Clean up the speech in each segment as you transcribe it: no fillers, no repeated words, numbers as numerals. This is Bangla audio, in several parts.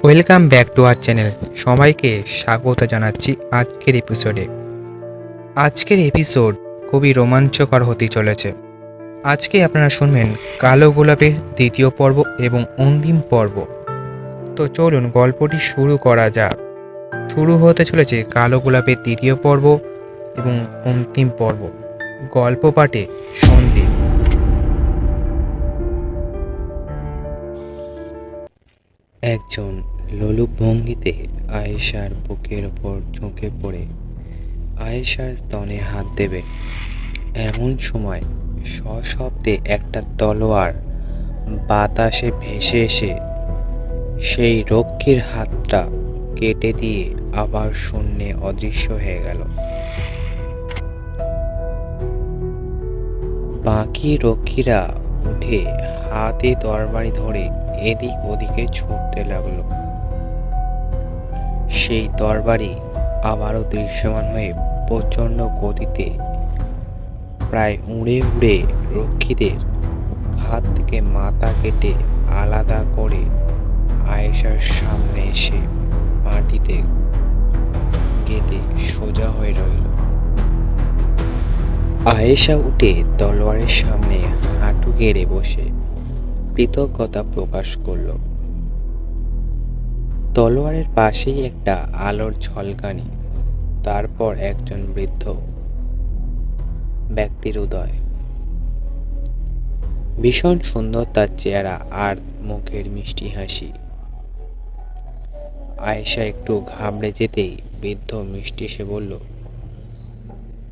Welcome back to our channel. সবাইকে স্বাগত জানাচ্ছি আজকের এপিসোডে। আজকের এপিসোড খুবই রোমাঞ্চকর হতে চলেছে। আজকে আপনারা শুনবেন কালো গোলাপের দ্বিতীয় পর্ব এবং অন্তিম পর্ব। তো চলুন গল্পটি শুরু করা যাক। শুরু হতে চলেছে কালো গোলাপের দ্বিতীয় পর্ব এবং অন্তিম পর্ব। গল্প পাঠে সন্দীপ। একজন লোলুপ ভঙ্গিতে আয়েশার বুকের ওপর ঝুঁকে পড়ে আয়েশার স্তনে হাত দেবে এমন সময় সশব্দে একটা তলোয়ার বাতাসে ভেসে এসে সেই রক্ষীর হাতটা কেটে দিয়ে আবার শূন্যে অদৃশ্য হয়ে গেল। বাকি রক্ষীরা উঠে হাতে তরবারি ধরে এদিক ওদিকে ছুটতে লাগলো। সেই তরবারি আবারও দৃশ্যমান হয়ে প্রচণ্ড গতিতে প্রায় উড়ে উড়ে রক্ষীদের হাত থেকে মাথা কেটে আলাদা করে আয়েশার সামনে এসে মাটিতে গেঁথে সোজা হয়ে রইল। আয়েশা উঠে তলোয়ারের সামনে হাঁটু গেড়ে বসে কৃতজ্ঞতা প্রকাশ করল। তলোয়ারের পাশেই একটা আলোর ঝলকানি, তারপর একজন বৃদ্ধ ব্যক্তির উদয়। ভীষণ সুন্দর তার চেহারা আর মুখের মিষ্টি হাসি। আয়েশা একটু ঘাবড়ে যেতেই বৃদ্ধ মিষ্টি সে বলল,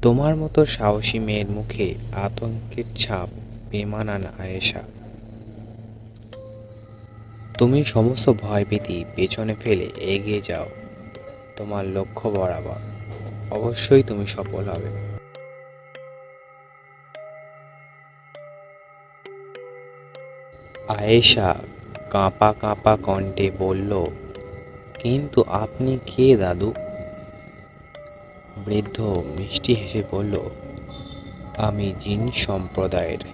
তোমার মতো সাহসী মেয়ের মুখে আতঙ্কের ছাপ বেমানান না আয়েশা। তুমি সমস্ত ভয়ভীতি পেছনে ফেলে এগিয়ে যাও তোমার লক্ষ্য বরাবর, অবশ্যই তুমি সফল হবে। আয়েশা কাঁপা কাঁপা কণ্ঠে বলল, কিন্তু আপনি কে দাদু? বৃদ্ধ মিষ্টি হেসে বলল, আমি জিন সম্প্রদায়ের।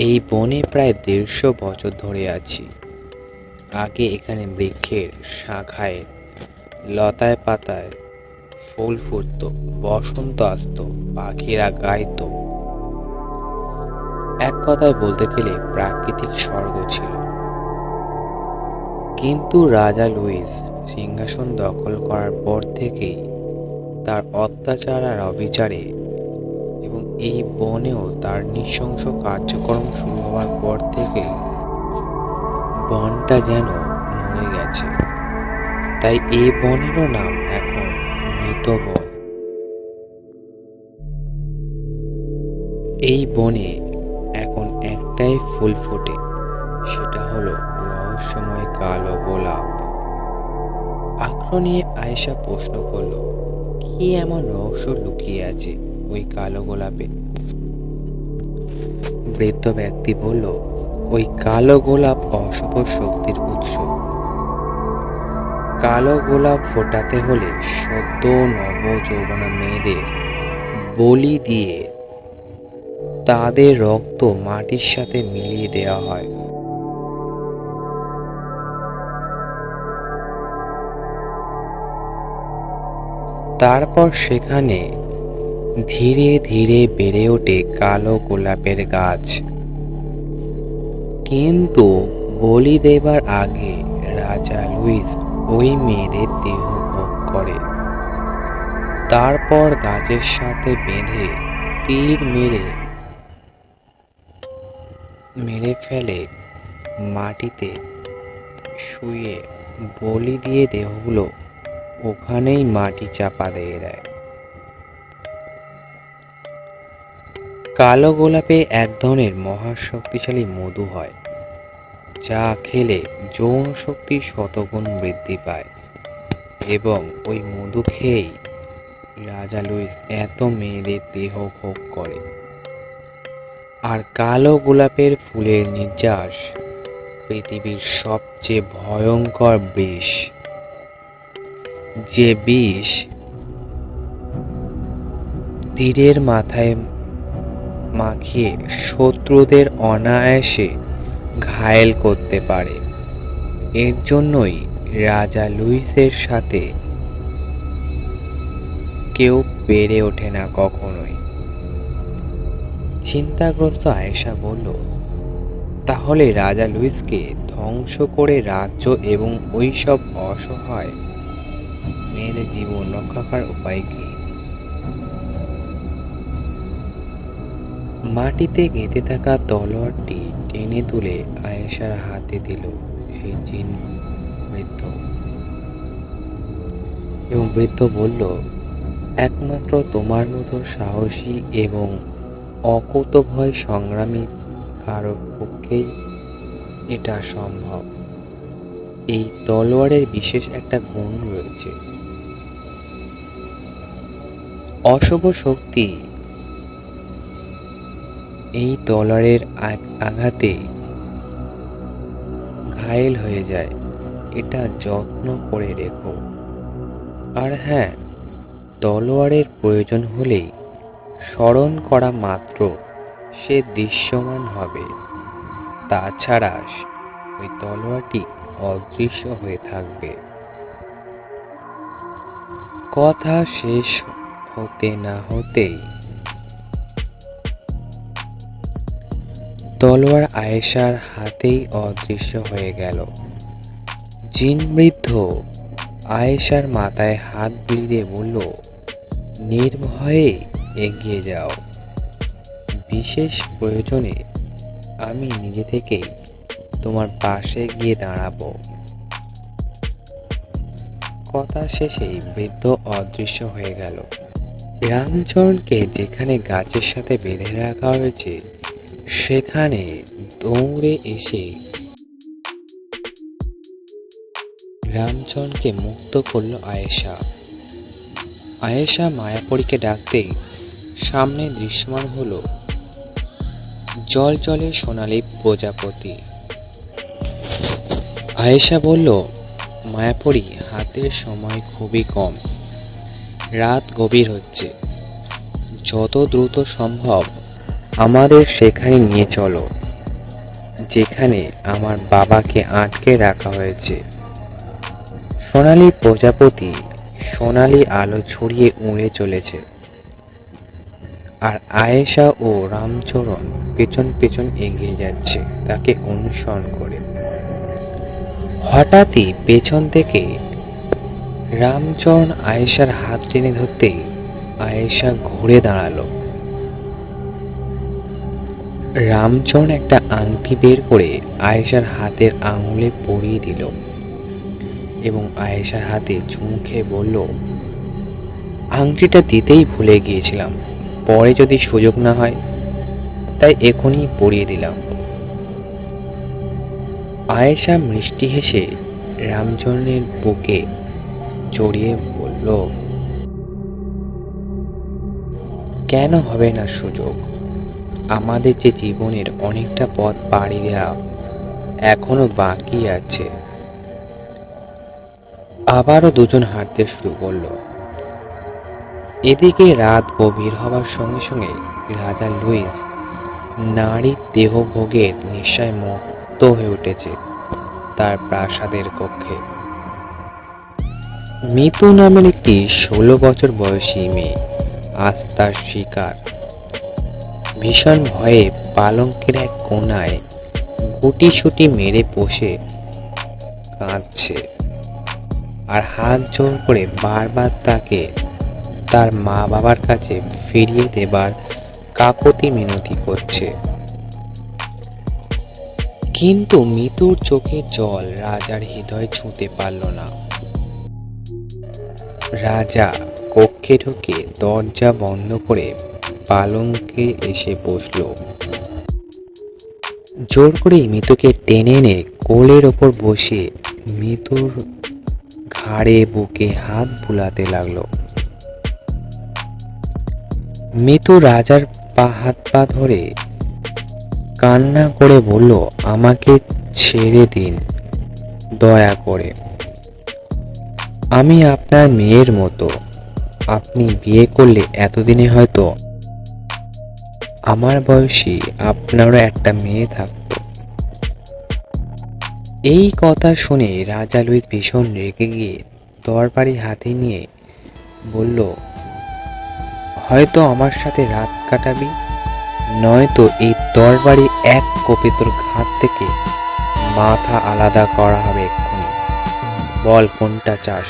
এই বনে প্রায় ১৫০ বছর ধরে আছি। আগে এখানে বৃক্ষের শাখায় লতায় পাতায় ফুল ফুটত, বসন্ত আসত, পাখিরা গাইত। এক কথায় বলতে গেলে প্রাকৃতিক স্বর্গ ছিল। কিন্তু রাজা লুইস সিংহাসন দখল করার পর থেকেই তার অত্যাচার আর অবিচারে এবং এই বনেও তার নৃশংস কার্যক্রম শুরু হওয়ার পর থেকে বনটা যেন মরে গেছে। তাই এই বনেরও নাম এখন মৃত বন। এই বনে এখন একটাই ফুল ফোটে, সেটা হলো রহস্যময় কালো গোলাপ। আগ্রহ নিয়ে আয়েশা প্রশ্ন করল, কি এমন রহস্য লুকিয়ে আছে ওই কালো গোলাপে? বৃদ্ধ ব্যক্তি বলল, ওই কালো গোলাপ অশুভ শক্তির উৎস। কালো গোলাপ ফোটাতে হলে সদ্য নব যৌবনা মেয়েদের বলি দিয়ে তাদের রক্ত মাটির সাথে মিলিয়ে দেওয়া হয়। তারপর সেখানে ধীরে ধীরে বেড়ে ওঠে কালো গোলাপের গাছ। কিন্তু বলি দেবার আগে রাজা লুইস ওই মেয়েদের দেহ ভোগ করে, তারপর গাছের সাথে বেঁধে তীর মেরে ফেলে মাটিতে শুয়ে বলি দিয়ে দেহগুলো ওখানেই মাটি চাপা দিয়ে দেয়। কালো গোলাপে এক ধরনের মহাশক্তিশালী মধু হয়, যা খেলে যৌন শক্তি শতগুণ বৃদ্ধি পায়, এবং ওই মধু খেয়েই রাজা লুইস এত মেয়েদের দেহ ভোগ করে। আর কালো গোলাপের ফুলের নির্যাস পৃথিবীর সবচেয়ে ভয়ঙ্কর বিষ, যে বিষ তীরের মাথায় মাখিয়ে শত্রুদের অনায়াসে ঘায়েল করতে পারে। এর জন্যই রাজা লুইসের সাথে কেউ পেরে ওঠে না কখনোই। চিন্তাগ্রস্ত আয়েশা বলল, তাহলে রাজা লুইসকে ধ্বংস করে রাজ্য এবং ওই সব অসহায় মেয়েদের জীবন রক্ষা করার উপায় কি? মাটিতে গেঁথে থাকা তলোয়ারটি টেনে তুলে আয়েশার হাতে দিল সেই জিন বৃদ্ধ, এবং বৃদ্ধ বলল, একমাত্র তোমার মতো সাহসী এবং অকুতোভয় সংগ্রামী কারোর পক্ষেই এটা সম্ভব। এই তলোয়ারের বিশেষ একটা গুণ রয়েছে। অশুভ শক্তি এই তলোয়ারের আঘাতে ঘায়েল হয়ে যায়। এটা যত্ন করে রেখো। আর হ্যাঁ, তলোয়ারের প্রয়োজন হলেই স্মরণ করা মাত্র সে দৃশ্যমান হবে। তাছাড়া ওই তলোয়ারটি অদৃশ্য হয়ে থাকবে। কথা শেষ হতে না হতেই তলোয়ার আয়েশার হাতেই অদৃশ্য হয়ে গেল। জিন বৃদ্ধ আয়েশার মাথায় হাত বুলিয়ে বলল, নির্ভয়ে এগিয়ে যাও। বিশেষ প্রয়োজনে আমি নিজে থেকেই তোমার পাশে গিয়ে দাঁড়াবো। কথা শেষেই বৃদ্ধ অদৃশ্য হয়ে গেল। রামচরণকে যেখানে গাছের সাথে বেঁধে রাখা হয়েছে সেখানে দৌড়ে এসে রামচরণকে মুক্ত করল আয়েশা। আয়েশা মায়াপরীকে ডাকতেই সামনে দৃশ্যমান হলো জল জলে সোনালী প্রজাপতি। আয়েশা বলল, মায়াপরী, হাতের সময় খুবই কম, রাত গভীর হচ্ছে, যত দ্রুত সম্ভব আমাদের সেখানে নিয়ে চলো যেখানে আমার বাবাকে আটকে রাখা হয়েছে। সোনালী প্রজাপতি সোনালী আলো ছড়িয়ে উড়ে চলেছে, আর আয়েশা ও রামচরণ পেছন পেছন এগিয়ে যাচ্ছে তাকে অনুসরণ করে। হঠাৎই পেছন থেকে রামচরণ আয়েশার হাত টেনে ধরতেই আয়েশা ঘুরে দাঁড়ালো। রামচরণ একটা আংটি বের করে আয়েশার হাতের আঙুলে পরিয়ে দিল এবং আয়েশার হাতে চুমু খেয়ে বলল, আংটিটা দিতেই ভুলে গিয়েছিলাম, পরে যদি সুযোগ না হয়, তাই এখনই পরিয়ে দিলাম। আয়েশা মিষ্টি হেসে রামচরণের বুকে জড়িয়ে বলল, কেন হবে না সুযোগ? আমাদের যে জীবনের অনেকটা পথ পাড়ি দেওয়া এখনো বাকি আছে। আবারও দুজন হাঁটতে শুরু করলো। এদিকে রাত গভীর হবার সঙ্গে সঙ্গে রাজা লুইস নারীর দেহভোগের নেশায় মুক্ত হয়ে উঠেছে তার প্রাসাদের কক্ষে। মিতু নামের একটি 16 বছর বয়সী মেয়ে আজ তার শিকার। ভীষণ ভয়ে পালঙ্কের এক কোণায় গুটিসুটি মেরে বসে কাঁদছে, আর হাত জোর করে বারবার তাকে তার মা বাবার কাছে ফিরিয়ে দেবার কাকুতি মিনতি করছে। কিন্তু মিতুর চোখের জল রাজার হৃদয় ছুঁতে পারল না। রাজা কক্ষে ঢুকে দরজা বন্ধ করে পালঙ্কে এসে বসল। জোর করে মিতুকে টেনে এনে কোলের ওপর বসিয়ে মিতুর ঘাড়ে বুকে হাত বুলাতে লাগলো। মিতু রাজার হাত পা ধরে কান্না করে বলল, আমাকে ছেড়ে দিন দয়া করে। আমি আপনার মেয়ের মতো। আপনি বিয়ে করলে এতদিনে হয়তো আমার বয়সী আপনারও একটা মেয়ে থাকতো। এই কথা শুনে রাজা লুইস ভীষণ রেগে গিয়ে তরবারি হাতে নিয়ে বলল, হয়তো আমার সাথে রাত কাটাবি, নয়তো এই তরবারি এক কোপে তোর ঘাত থেকে মাথা আলাদা করা হবে এক্ষুনি। বল কোনটা চাস?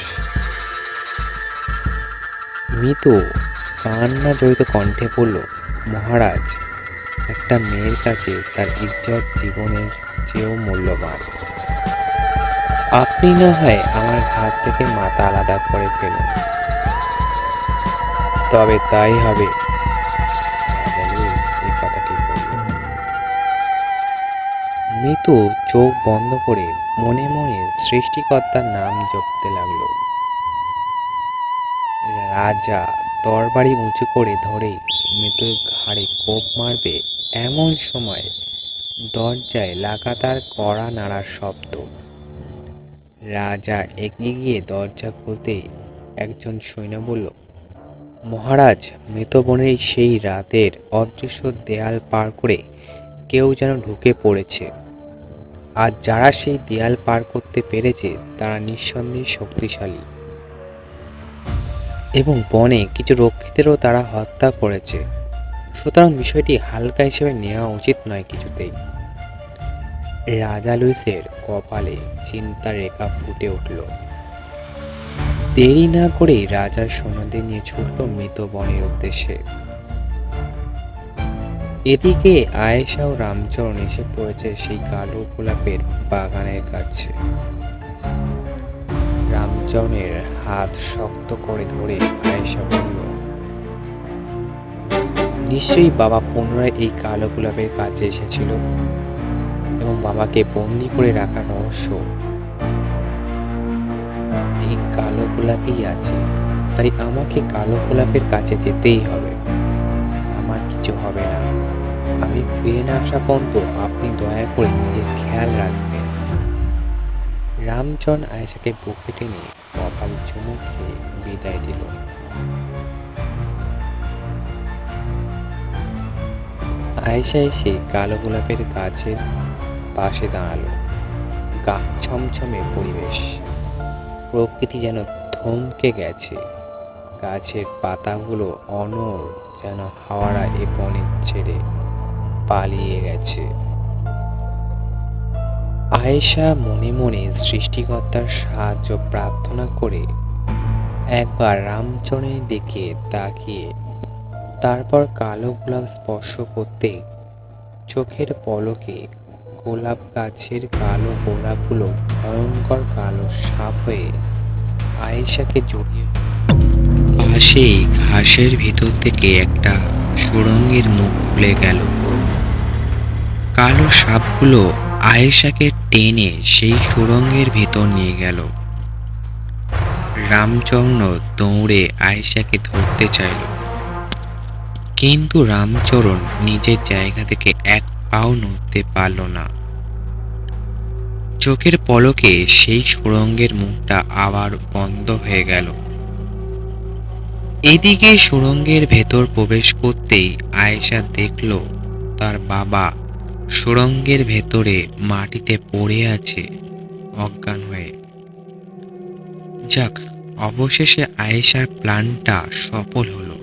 মিতু কান্না জড়িত কণ্ঠে বলল, মহারাজ, একটা মেয়ের কাছে তার ইজ্জত জীবনের চেয়েও মূল্যবান। আপনি না হয় আমার ঘাত থেকে মাথা আলাদা করে ফেলুন, তবে তাই হবে। রাজা লুইস এই কথাটি বলল। মিতু চোখ বন্ধ করে মনে মনে সৃষ্টিকর্তার নাম জপতে লাগলো। রাজা তরবারি উঁচু করে ধরেই মৃত্যুর ঘাড়ে কোপ মারবে, এমন সময় দরজায় লাগাতার কড়া নাড়ার শব্দ। রাজা এগিয়ে গিয়ে দরজা খুলতেই একজন সৈন্য বলল, মহারাজ, মৃত বোনের সেই রাতের অদৃশ্য দেয়াল পার করে কেউ যেন ঢুকে পড়েছে। আর যারা সেই দেয়াল পার করতে পেরেছে তারা নিঃসন্দেহে শক্তিশালী, এবং বনে কিছু রক্ষীদেরও তারা হত্যা করেছে। সুতরাং বিষয়টি হালকা হিসেবে নেওয়া উচিত নয় কিছুতেই। রাজা লুইসের কপালে চিন্তার রেখা ফুটে উঠল। দেরি না করেই রাজার সৈন্যদের নিয়ে ছুটল মৃত বনের উদ্দেশ্যে। এদিকে আয়েশা ও রামচরণ এসে পড়েছে সেই কালো গোলাপের বাগানের কাছে। রামচরণের হাত শক্ত করে ধরে আয়েশা বলল, নিশ্চয়ই বাবা পুনরায় এই কালো গোলাপের কাছে এসেছিল, এবং বাবাকে বন্দি করে রাখার রহস্য এই কালো গোলাপেই আছে। তাই আমাকে কালো গোলাপের কাছে যেতেই হবে। আমার কিছু হবে না। আমি ফিরে না আসা পর্যন্ত আপনি দয়া করে নিজের খেয়াল রাখবেন। রামচরণ আয়েশাকে বুকে টেনে কপাল চুমু খেয়ে বিদায় দিল। আয়েশা এসে কালো গোলাপের গাছের পাশে দাঁড়ালো। গা ছমছমে পরিবেশ, প্রকৃতি যেন থমকে গেছে। গাছের পাতাগুলো অনড়, যেন হাওয়ারা এ বনে ছেড়ে পালিয়ে গেছে। আয়েশা মনে মনে সৃষ্টিকর্তার সাহায্য প্রার্থনা করে একবার রামচরণের দিকে তাকিয়ে তারপর কালো গোলাপ স্পর্শ করতে চোখের পলকে গোলাপ গাছের কালো গোলাপগুলো ভয়ঙ্কর কালো সাপ হয়ে আয়েশাকে জড়িয়ে পাশেই ঘাসের ভিতর থেকে একটা সুড়ঙ্গের মুখ খুলে গেল। কালো সাপগুলো আয়েশাকে টেনে সেই সুড়ঙ্গের ভিতর নিয়ে গেল। রামচরণ দৌড়ে আয়েশাকে ধরতে চাইল, কিন্তু রামচরণ নিজের জায়গা থেকে এক পাও নড়তে পারল না। চোখের পলকে সেই সুড়ঙ্গের মুখটা আবার বন্ধ হয়ে গেল। এদিকে সুড়ঙ্গের ভেতর প্রবেশ করতেই আয়েশা দেখল তার বাবা সুড়ঙ্গের ভেতরে মাটিতে পড়ে আছে অজ্ঞান হয়ে। যাক, অবশেষে আয়েশার প্ল্যানটা সফল হলো।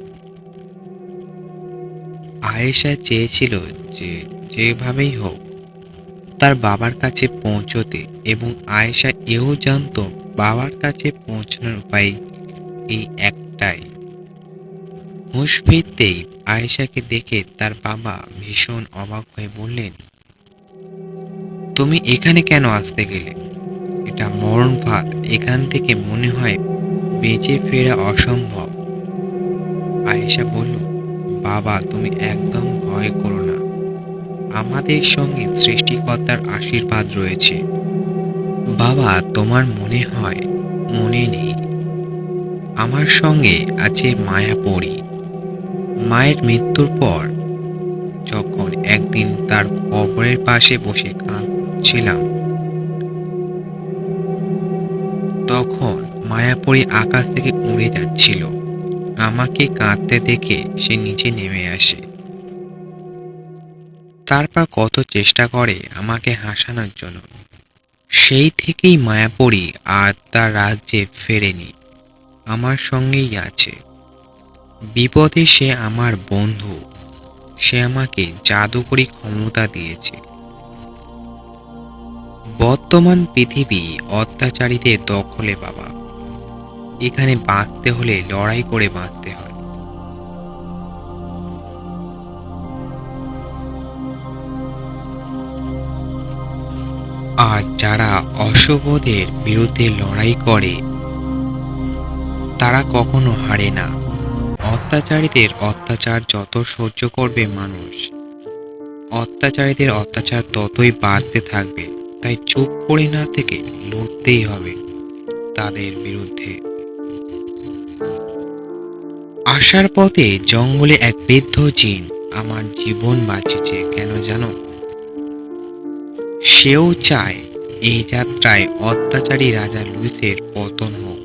আয়েশা চেয়েছিল যে যেভাবেই হোক তার বাবার কাছে পৌঁছতে, এবং আয়েশা এও জানতো বাবার কাছে পৌঁছানোর উপায় এই একটাই। হুঁশ ফিরতেই আয়েশাকে দেখে তার বাবা ভীষণ অবাক হয়ে বললেন, তুমি এখানে কেন আসতে গেলে? এটা মরণ ফাঁদ, এখান থেকে মনে হয় বেঁচে ফেরা অসম্ভব। আয়েশা বলল, বাবা, তুমি একদম ভয় করো না, আমাদের সঙ্গে সৃষ্টিকর্তার আশীর্বাদ রয়েছে। বাবা, তোমার মনে হয় মনে নেই, আমার সঙ্গে আছে মায়াপরী। মায়ের মৃত্যুর পর যখন একদিন তার কবরের পাশে বসে কাঁদছিলাম, তখন মায়াপরী আকাশ থেকে উড়ে যাচ্ছিল। আমাকে কাঁদতে দেখে সে নিচে নেমে আসে। তারপর কত চেষ্টা করে আমাকে হাসানোর জন্য, সেই থেকেই মায়াপরী আর তার রাজ্যে ফেরেনি, আমার সঙ্গেই আছে। বিপদে সে আমার বন্ধু, সে আমাকে জাদুকরী ক্ষমতা দিয়েছে। বর্তমান পৃথিবী অত্যাচারীদের দখলে বাবা, এখানে বাঁচতে হলে লড়াই করে বাঁচতে হয়। আর যারা অশুভদের বিরুদ্ধে লড়াই করে তারা কখনো হারে না। অত্যাচারীদের অত্যাচার যত সহ্য করবে মানুষ, অত্যাচারীদের অত্যাচার ততই বাড়তে থাকবে। তাই চুপ করে না থেকে লড়তেই হবে তাদের বিরুদ্ধে। আসার পথে জঙ্গলে এক বৃদ্ধ জিন আমার জীবন বাঁচিয়েছে। কেন জানো? সেও চায় এই যাত্রায় অত্যাচারী রাজা লুইসের পতন হোক,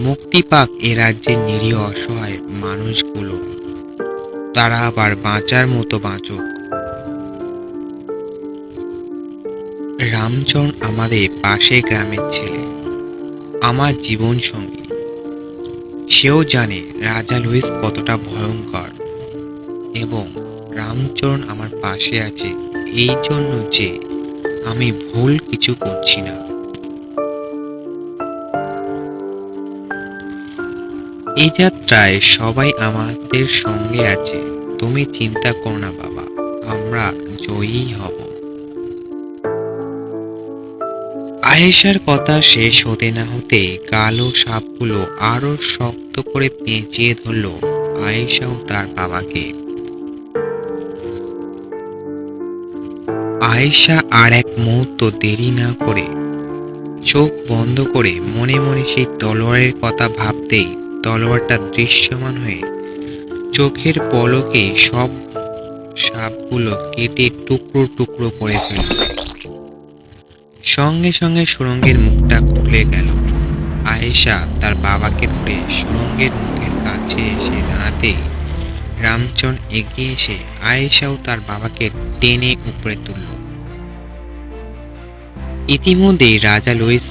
মুক্তি পাক এ রাজ্যের নিরীহ অসহায় মানুষগুলো, তারা আবার বাঁচার মতো বাঁচুক। রামচরণ আমাদের পাশের গ্রামের ছেলে, আমার জীবন সঙ্গী। সেও জানে রাজা লুইস কতটা ভয়ঙ্কর, এবং রামচরণ আমার পাশে আছে এই জন্য যে আমি ভুল কিছু করছি না। এই যাত্রায় সবাই আমাদের সঙ্গে আছে, তুমি চিন্তা করো না বাবা, আমরা জয়ী হব। আয়েশার কথা শেষ হতে না হতে কালো সাপগুলো আরো শক্ত করে পেঁচিয়ে ধরল আয়েশা ও তার বাবাকে। আয়েশা আর এক মুহূর্ত দেরি না করে চোখ বন্ধ করে মনে মনে সেই তলোয়ারের কথা ভাবতেই তলোয়ারটা দৃশ্যমান হয়ে চোখের পলকে সব সাপগুলো কেটে টুকরো টুকরো করে ফেলল। সঙ্গে সঙ্গে সুড়ঙ্গের মুখটা খুলে গেল। আয়েশা তার বাবাকে ধরে সুড়ঙ্গের মুখের কাছে এসে দাঁড়াতেই রামচরণ এগিয়ে এসে আয়েশা ও তার বাবাকে টেনে উপরে তুলল। ইতিমধ্যে রাজা লুইস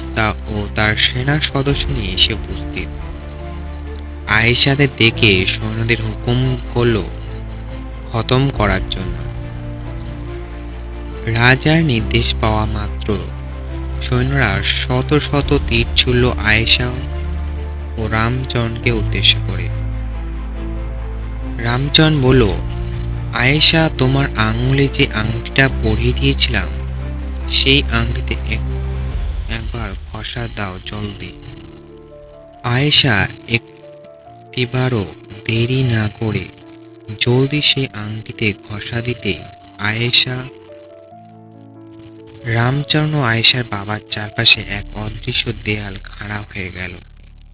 ও তার সেনা সদস্য নিয়ে এসে উপস্থিত। আয়েশাদের দেখে সৈন্যদের হুকুম করল খতম করার জন্য। রাজার নির্দেশ পাওয়া মাত্র সৈন্যরা শত শত তীর ছুড়ল আয়েশা ও রামচরণকে উদ্দেশ্য করে। রামচরণ বলল, আয়েশা, তোমার আঙুলে যে আংটিটা পরিয়ে দিয়েছিলাম সেই আংটিতে একবার ঘষা দাও জলদি। আয়েশা একটিবারও দেরি না করে জলদি সেই আংটিতে ঘষা দিতে আয়েশা, রামচরণ ও আয়েশার বাবার চারপাশে এক অদৃশ্য দেয়াল খাড়া হয়ে গেল।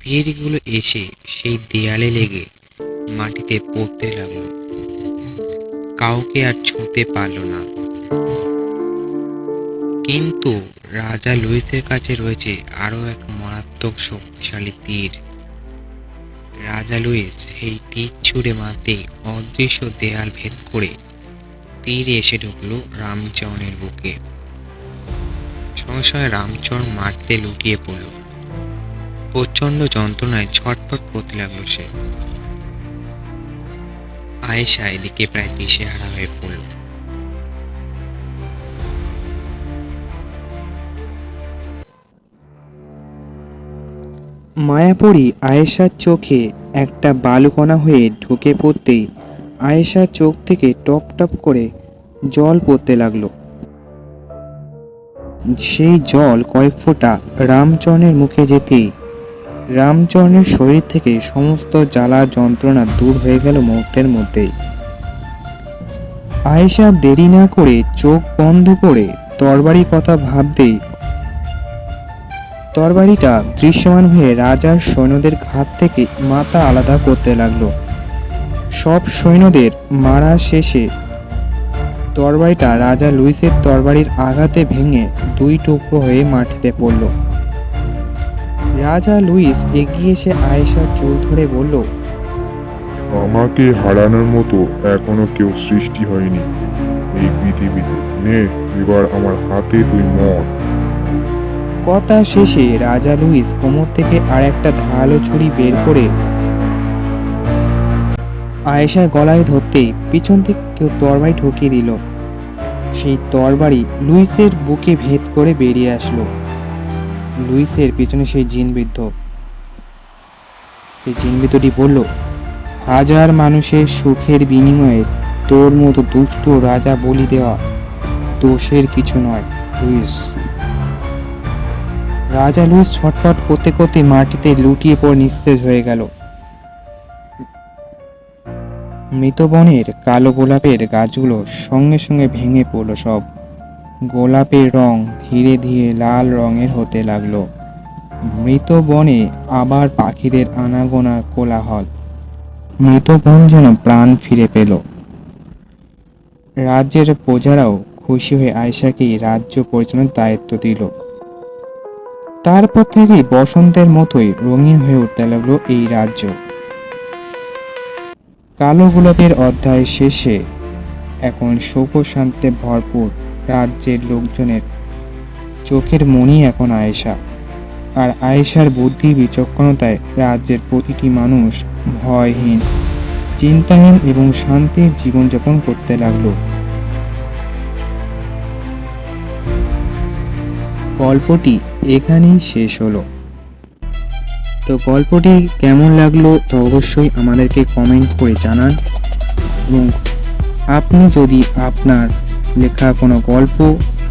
তীরগুলো এসে সেই দেয়ালে লেগে মাটিতে পড়তে লাগলো, কাউকে আর ছুঁতে পারল না। কিন্তু রাজা লুইসের কাছে রয়েছে আরো এক মারাত্মক শক্তিশালী তীর। রাজা লুইস সেই তীর ছুঁড়ে মারতে অদৃশ্য দেয়াল ভেদ করে তীর এসে ঢুকলো রামচরণের বুকে। সঙ্গে সঙ্গে রামচরণ মারতে লুটিয়ে পড়ল। প্রচন্ড যন্ত্রণায় ছটফট করতে লাগলো সে। আয়েশা এদিকে প্রায় দিশেহারা হয়ে পড়ল। মায়াপরী আয়েশার চোখে একটা বালুকণা হয়ে ঢুকে পড়তেই আয়েশার চোখ থেকে টপ টপ করে জল পড়তে লাগলো। সেই জল কয়েক ফোঁটা রামচরণের মুখে যেতেই রামচরণের শরীর থেকে সমস্ত জ্বালা যন্ত্রণা দূর হয়ে গেল মুহূর্তের মধ্যেই। আয়েশা দেরি না করে চোখ বন্ধ করে তরবারি কথা ভাবতেই তরবারিটা দৃশ্যমান হয়ে রাজার সৈন্যদের ঘাত থেকে মাথা আলাদা করতে লাগলো। সব সৈন্যদের মারা শেষে তরবারিটা রাজা লুইসের তরবারির আঘাতে ভেঙে দুই টুকরো হয়ে মাটিতে পড়ল। রাজা লুইস এগিয়ে এসে আয়েশার চুল ধরে বলল, আমাকে হারানোর মতো এখনো কেউ সৃষ্টি হয়নি। এই পৃথিবীতে। নে এবার আমার হাতে তুই মর। কথা শেষে রাজা লুইস কোমর থেকে আর একটা ধারালো ছুরি বের করে আয়েশার গলায় ধরতেই পিছন থেকে কেউ তরবারি ঠকিয়ে দিল। সেই তরবারি লুইসের বুকে ভেদ করে বেরিয়ে আসলো। লুইসের পিছনে সেই জিনবৃদ্ধ। সেই জিনবৃদ্ধটি বলল, হাজার মানুষের সুখের বিনিময়ে তোর মতো দুষ্ট রাজা বলি দেওয়া দোষের কিছু নয় লুইস। রাজা লুইস ছটফট করতে করতে মাটিতে লুটিয়ে পড়ে নিস্তেজ হয়ে গেল। মৃত বনের কালো গোলাপের গাছগুলো সঙ্গে সঙ্গে ভেঙে পড়লো সব। গোলাপের রং ধীরে ধীরে লাল রঙের হতে লাগলো। মৃত বনে আবার পাখিদের আনাগোনা কোলাহল। মৃত বন যেন প্রাণ ফিরে পেল। রাজ্যের প্রজারাও খুশি হয়ে আয়েশাকেই রাজ্য পরিচালনার দায়িত্ব দিল। তারপর থেকেই বসন্তের মতোই রঙিন হয়ে উঠতে লাগলো এই রাজ্য। কালো গোলাপের অধ্যায় শেষে এখন শোক ও শান্তিতে ভরপুর রাজ্যের লোকজনের চোখের মনি এখন আয়েশা। আর আয়েশার বুদ্ধি বিচক্ষণতায় রাজ্যের প্রতিটি মানুষ ভয়হীন, চিন্তাহীন এবং শান্তির জীবনযাপন করতে লাগলো। গল্পটি এখানেই শেষ হলো। তো গল্পটি কেমন লাগলো তো অবশ্যই আমাদেরকে কমেন্ট করে জানান, এবং আপনি যদি আপনার লেখা কোনো গল্প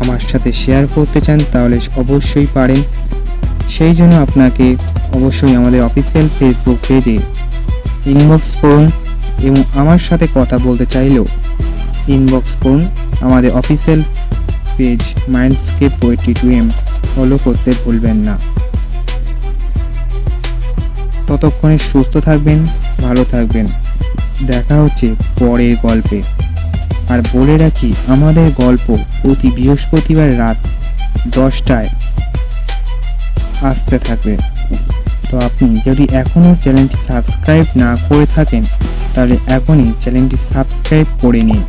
আমার সাথে শেয়ার করতে চান তাহলে অবশ্যই পারেন। সেই জন্য আপনাকে অবশ্যই আমাদের অফিসিয়াল ফেসবুক পেজে ইনবক্স করুন, এবং আমার সাথে কথা বলতে চাইলেও ইনবক্স করুন। আমাদের official page Mindscape poetry 2M follow করতে ভুলবেন না। ততক্ষণে সুস্থ থাকবেন, ভালো থাকবেন। দেখা হচ্ছে পরের গল্পে। আর বলে রাখি, আমাদের গল্প প্রতি বৃহস্পতিবার রাত 10টায় আসতে থাকবে। তো আপনি যদি এখনও চ্যানেলটি সাবস্ক্রাইব না করে থাকেন তাহলে এখনই চ্যানেলটি সাবস্ক্রাইব করে নিন।